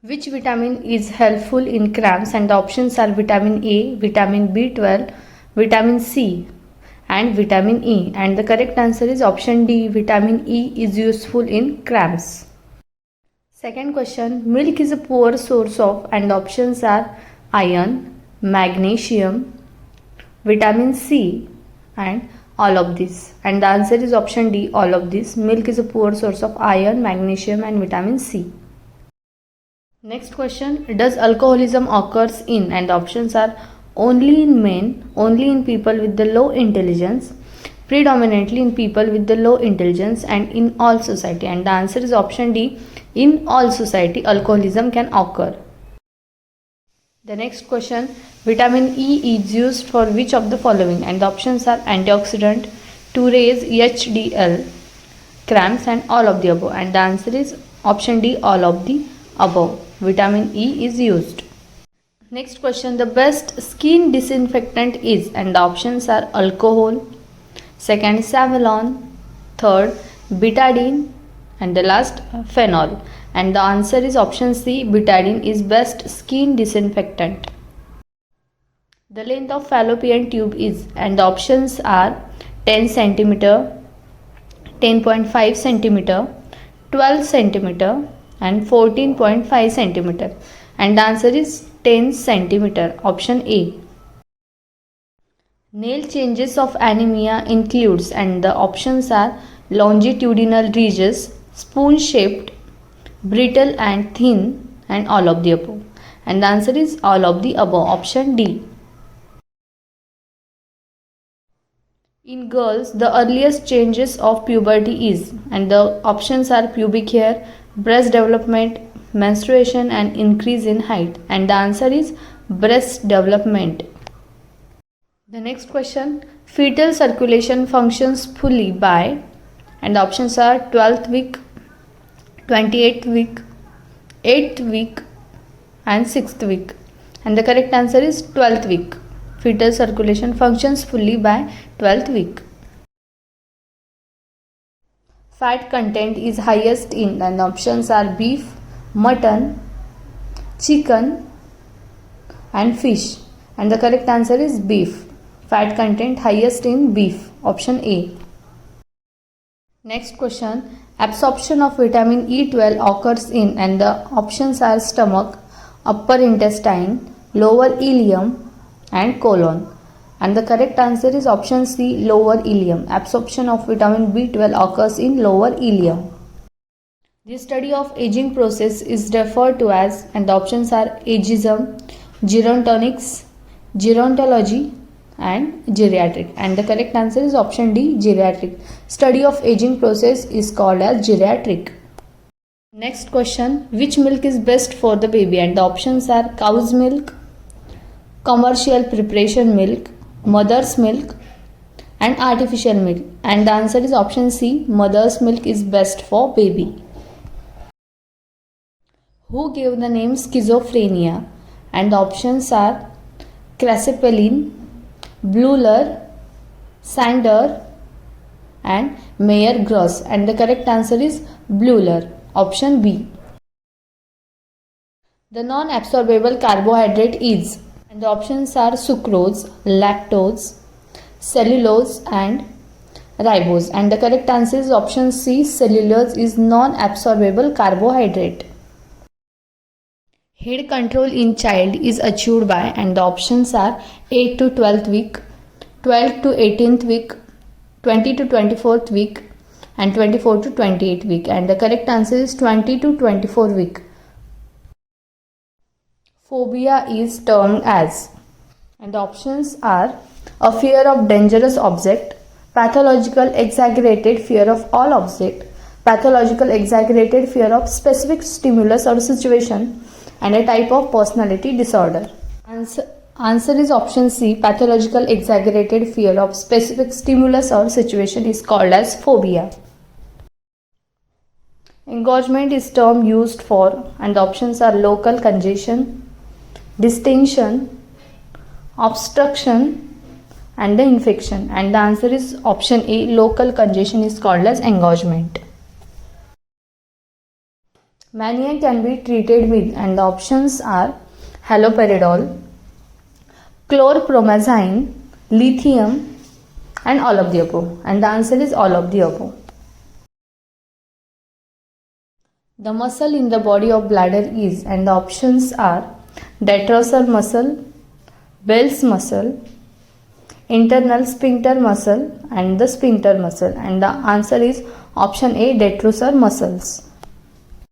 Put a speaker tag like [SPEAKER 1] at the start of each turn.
[SPEAKER 1] Which vitamin is helpful in cramps? And the options are vitamin A, vitamin B12, vitamin C, and vitamin E. And the correct answer is option D, vitamin E is useful in cramps. Second question, milk is a poor source of, and the options are iron, magnesium, vitamin C, and all of this. And the answer is option D, all of this. Milk is a poor source of iron, magnesium, and vitamin C. Next question, does alcoholism occurs in? And the options are only in men, only in people with the low intelligence, predominantly in people with the low intelligence, and in all society. And the answer is option D, in all society alcoholism can occur. The next question, vitamin E is used for which of the following? And the options are antioxidant, to raise HDL, cramps, and all of the above. And the answer is option D, all of the above. Vitamin E is used. Next question, the best skin disinfectant is? And the options are alcohol, second Savlon, third betadine, and the last phenol. And the answer is option C, betadine is best skin disinfectant. The length of fallopian tube is? And the options are 10 cm, 10.5 cm, 12 cm, and 14.5 cm. And the answer is 10 cm, option A. Nail changes of anemia includes? And the options are longitudinal ridges, spoon shaped, brittle and thin, and all of the above. And the answer is all of the above, option D. In girls, the earliest changes of puberty is? And the options are pubic hair, breast development, menstruation, and increase in height. And the answer is breast development. The next question, fetal circulation functions fully by? And the options are 12th week, 28th week, 8th week, and 6th week. And the correct answer is 12th week. Fetal circulation functions fully by 12th week. Fat content is highest in? And the options are beef, mutton, chicken, and fish. And the correct answer is beef. Fat content highest in beef, option A. Next question, absorption of vitamin E12 occurs in? And the options are stomach, upper intestine, lower ileum, and colon. And the correct answer is option C, lower ileum. Absorption of vitamin B12 occurs in lower ileum. The study of aging process is referred to as? And the options are ageism, gerontonics, gerontology, and geriatric. And the correct answer is option D, geriatric. Study of aging process is called as geriatric. Next question, which milk is best for the baby? And the options are cow's milk, commercial preparation milk, mother's milk, and artificial milk. And the answer is option C, mother's milk is best for baby. Who gave the name schizophrenia? And the options are Krapelin, Bleuler, Sander, and Mayer-Gross. And the correct answer is Bleuler, option B. The non-absorbable carbohydrate is? And the options are sucrose, lactose, cellulose, and ribose. And the correct answer is option C, cellulose is non-absorbable carbohydrate. Head control in child is achieved by? And the options are 8 to 12th week, 12 to 18th week, 20 to 24th week, and 24 to 28th week. And the correct answer is 20 to 24 week. Phobia is termed as? And the options are a fear of dangerous object, pathological exaggerated fear of all object, pathological exaggerated fear of specific stimulus or situation, and a type of personality disorder. Answer is option C, pathological exaggerated fear of specific stimulus or situation is called as phobia. Engorgement is term used for? And the options are local congestion, distension, obstruction, and the infection. And the answer is option A, local congestion is called as engorgement. Mania can be treated with, and the options are haloperidol, chlorpromazine, lithium, and all of the above. And the answer is all of the above. The muscle in the body of bladder is, and the options are detrusor muscle, Bell's muscle, internal sphincter muscle, and the sphincter muscle. And the answer is option A, detrusor muscles.